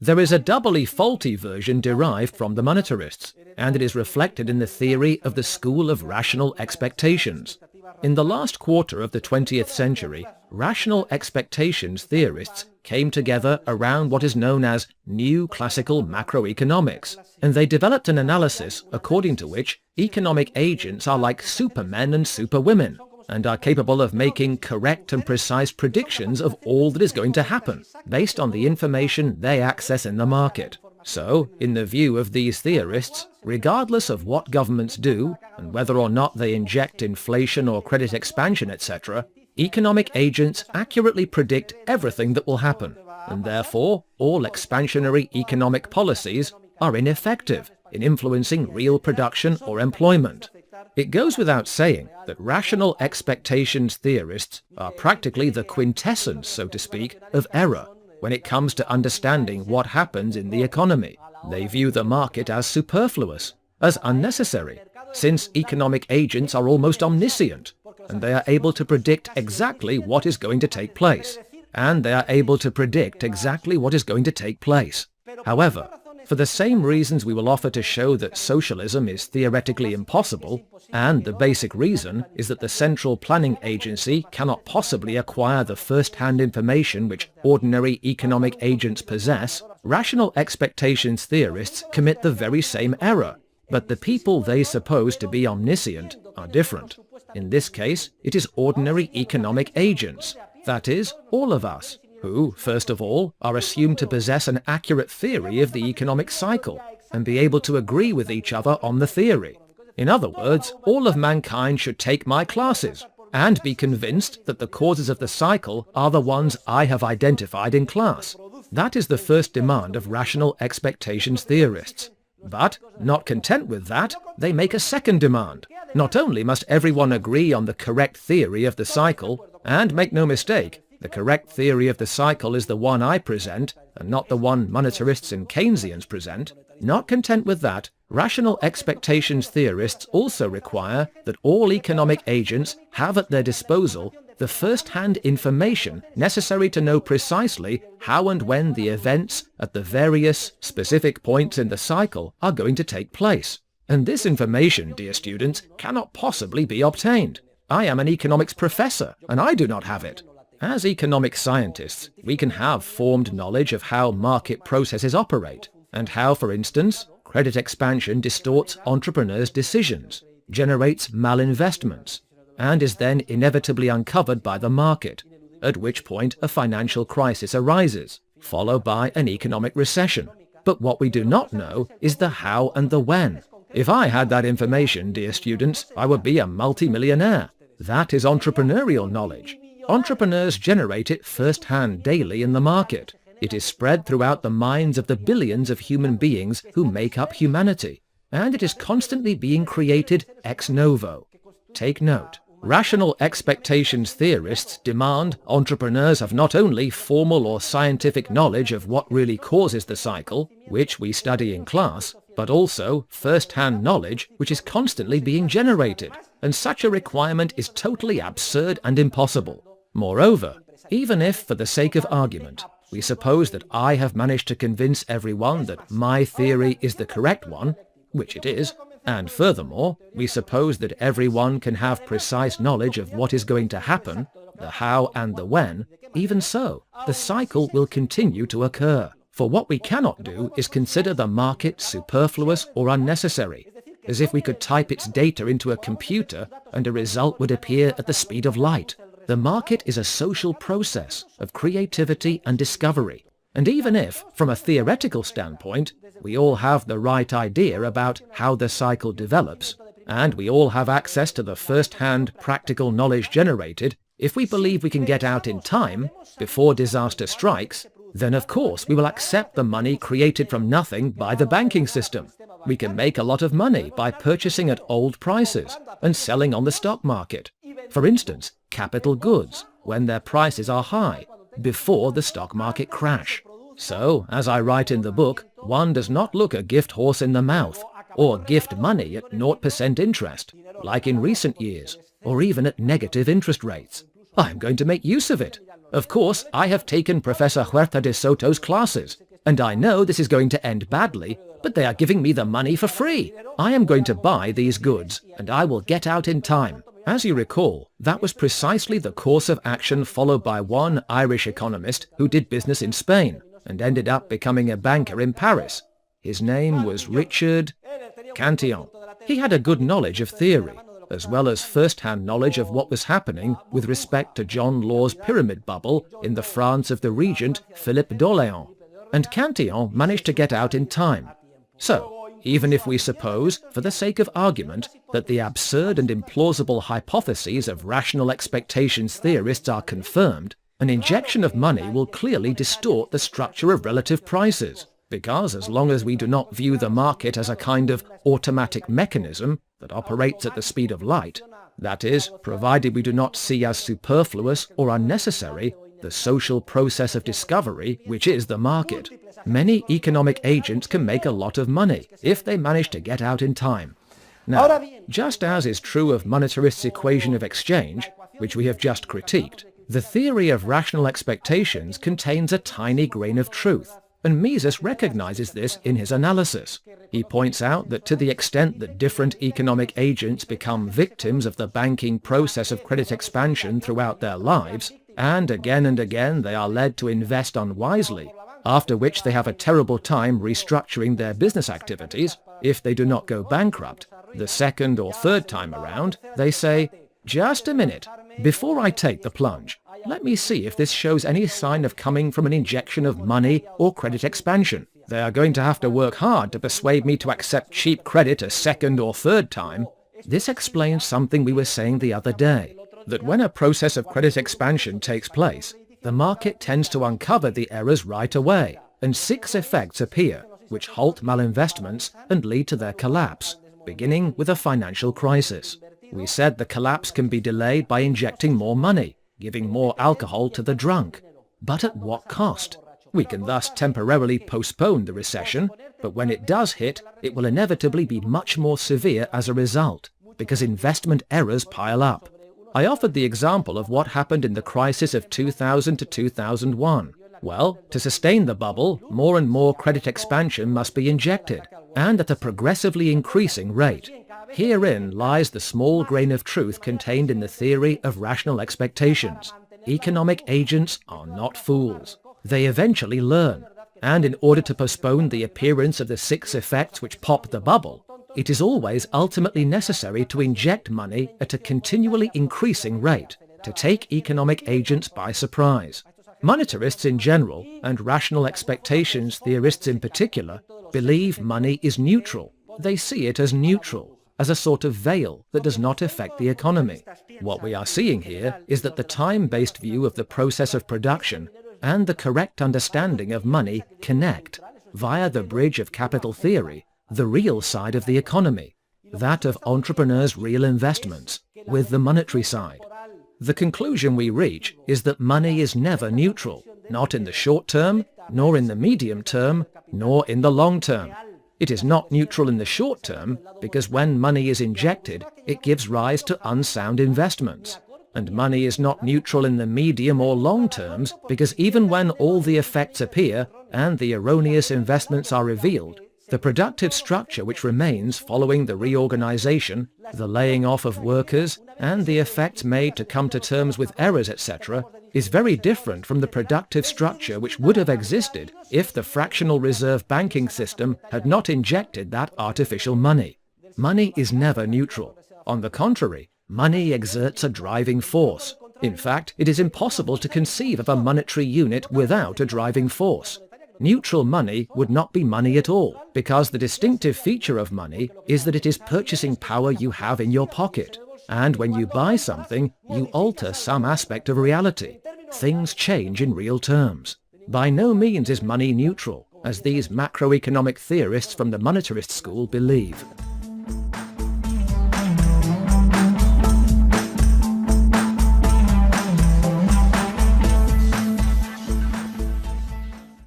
There is a doubly faulty version derived from the monetarists, and it is reflected in the theory of the school of rational expectations. In the last quarter of the 20th century, rational expectations theorists came together around what is known as new classical macroeconomics, and they developed an analysis according to which economic agents are like supermen and superwomen, and are capable of making correct and precise predictions of all that is going to happen, based on the information they access in the market. So, in the view of these theorists, regardless of what governments do, and whether or not they inject inflation or credit expansion, etc., economic agents accurately predict everything that will happen, and therefore all expansionary economic policies are ineffective in influencing real production or employment. It goes without saying that rational expectations theorists are practically the quintessence, so to speak, of error when it comes to understanding what happens in the economy. They view the market as superfluous, as unnecessary, since economic agents are almost omniscient, and they are able to predict exactly what is going to take place. However, for the same reasons we will offer to show that socialism is theoretically impossible, and the basic reason is that the central planning agency cannot possibly acquire the first-hand information which ordinary economic agents possess, rational expectations theorists commit the very same error, but the people they suppose to be omniscient are different. In this case, it is ordinary economic agents, that is, all of us, who, first of all, are assumed to possess an accurate theory of the economic cycle and be able to agree with each other on the theory. In other words, all of mankind should take my classes and be convinced that the causes of the cycle are the ones I have identified in class. That is the first demand of rational expectations theorists. But, not content with that, they make a second demand. Not only must everyone agree on the correct theory of the cycle, and make no mistake, the correct theory of the cycle is the one I present, and not the one monetarists and Keynesians present. Not content with that, rational expectations theorists also require that all economic agents have at their disposal the first-hand information necessary to know precisely how and when the events at the various specific points in the cycle are going to take place. And this information, dear students, cannot possibly be obtained. I am an economics professor, and I do not have it. As economic scientists, we can have formed knowledge of how market processes operate, and how, for instance, credit expansion distorts entrepreneurs' decisions, generates malinvestments, and is then inevitably uncovered by the market, at which point a financial crisis arises, followed by an economic recession. But what we do not know is the how and the when. If I had that information, dear students, I would be a multimillionaire. That is entrepreneurial knowledge. Entrepreneurs generate it first-hand daily in the market. It is spread throughout the minds of the billions of human beings who make up humanity, and it is constantly being created ex novo. Take note. Rational expectations theorists demand entrepreneurs have not only formal or scientific knowledge of what really causes the cycle, which we study in class, but also first-hand knowledge which is constantly being generated, and such a requirement is totally absurd and impossible. Moreover, even if, for the sake of argument, we suppose that I have managed to convince everyone that my theory is the correct one, which it is, and furthermore, we suppose that everyone can have precise knowledge of what is going to happen, the how and the when, even so, the cycle will continue to occur. For what we cannot do is consider the market superfluous or unnecessary, as if we could type its data into a computer and a result would appear at the speed of light. The market is a social process of creativity and discovery, and even if, from a theoretical standpoint, we all have the right idea about how the cycle develops, and we all have access to the first-hand practical knowledge generated, if we believe we can get out in time, before disaster strikes, then of course we will accept the money created from nothing by the banking system. We can make a lot of money by purchasing at old prices and selling on the stock market. For instance, capital goods, when their prices are high, before the stock market crash. So, as I write in the book, one does not look a gift horse in the mouth, or gift money at 0% interest, like in recent years, or even at negative interest rates. I am going to make use of it. Of course, I have taken Professor Huerta de Soto's classes, and I know this is going to end badly, but they are giving me the money for free. I am going to buy these goods, and I will get out in time. As you recall, that was precisely the course of action followed by one Irish economist who did business in Spain and ended up becoming a banker in Paris. His name was Richard Cantillon. He had a good knowledge of theory, as well as first-hand knowledge of what was happening with respect to John Law's pyramid bubble in the France of the regent Philippe d'Orléans. And Cantillon managed to get out in time. So, even if we suppose, for the sake of argument, that the absurd and implausible hypotheses of rational expectations theorists are confirmed, an injection of money will clearly distort the structure of relative prices, because as long as we do not view the market as a kind of automatic mechanism that operates at the speed of light, that is, provided we do not see as superfluous or unnecessary the social process of discovery, which is the market, many economic agents can make a lot of money if they manage to get out in time. Now, just as is true of monetarists' equation of exchange, which we have just critiqued, the theory of rational expectations contains a tiny grain of truth, and Mises recognizes this in his analysis. He points out that to the extent that different economic agents become victims of the banking process of credit expansion throughout their lives, and again they are led to invest unwisely, after which they have a terrible time restructuring their business activities, if they do not go bankrupt, the second or third time around, they say, "Just a minute, before I take the plunge, let me see if this shows any sign of coming from an injection of money or credit expansion. They are going to have to work hard to persuade me to accept cheap credit a second or third time." This explains something we were saying the other day, that when a process of credit expansion takes place, the market tends to uncover the errors right away, and 6 effects appear, which halt malinvestments and lead to their collapse, beginning with a financial crisis. We said the collapse can be delayed by injecting more money, giving more alcohol to the drunk. But at what cost? We can thus temporarily postpone the recession, but when it does hit, it will inevitably be much more severe as a result, because investment errors pile up. I offered the example of what happened in the crisis of 2000 to 2001. Well, to sustain the bubble, more and more credit expansion must be injected, and at a progressively increasing rate. Herein lies the small grain of truth contained in the theory of rational expectations. Economic agents are not fools. They eventually learn, and in order to postpone the appearance of the 6 effects which pop the bubble, it is always ultimately necessary to inject money at a continually increasing rate, to take economic agents by surprise. Monetarists in general, and rational expectations theorists in particular, believe money is neutral. They see it as neutral, as a sort of veil that does not affect the economy. What we are seeing here is that the time-based view of the process of production and the correct understanding of money connect, via the bridge of capital theory, the real side of the economy, that of entrepreneurs' real investments, with the monetary side. The conclusion we reach is that money is never neutral, not in the short term, nor in the medium term, nor in the long term. It is not neutral in the short term because when money is injected, it gives rise to unsound investments. And money is not neutral in the medium or long terms because even when all the effects appear and the erroneous investments are revealed, the productive structure which remains following the reorganization, the laying off of workers, and the effects made to come to terms with errors, etc., is very different from the productive structure which would have existed if the fractional reserve banking system had not injected that artificial money. Money is never neutral. On the contrary, money exerts a driving force. In fact, it is impossible to conceive of a monetary unit without a driving force. Neutral money would not be money at all, because the distinctive feature of money is that it is purchasing power you have in your pocket. And when you buy something, you alter some aspect of reality. Things change in real terms. By no means is money neutral, as these macroeconomic theorists from the monetarist school believe.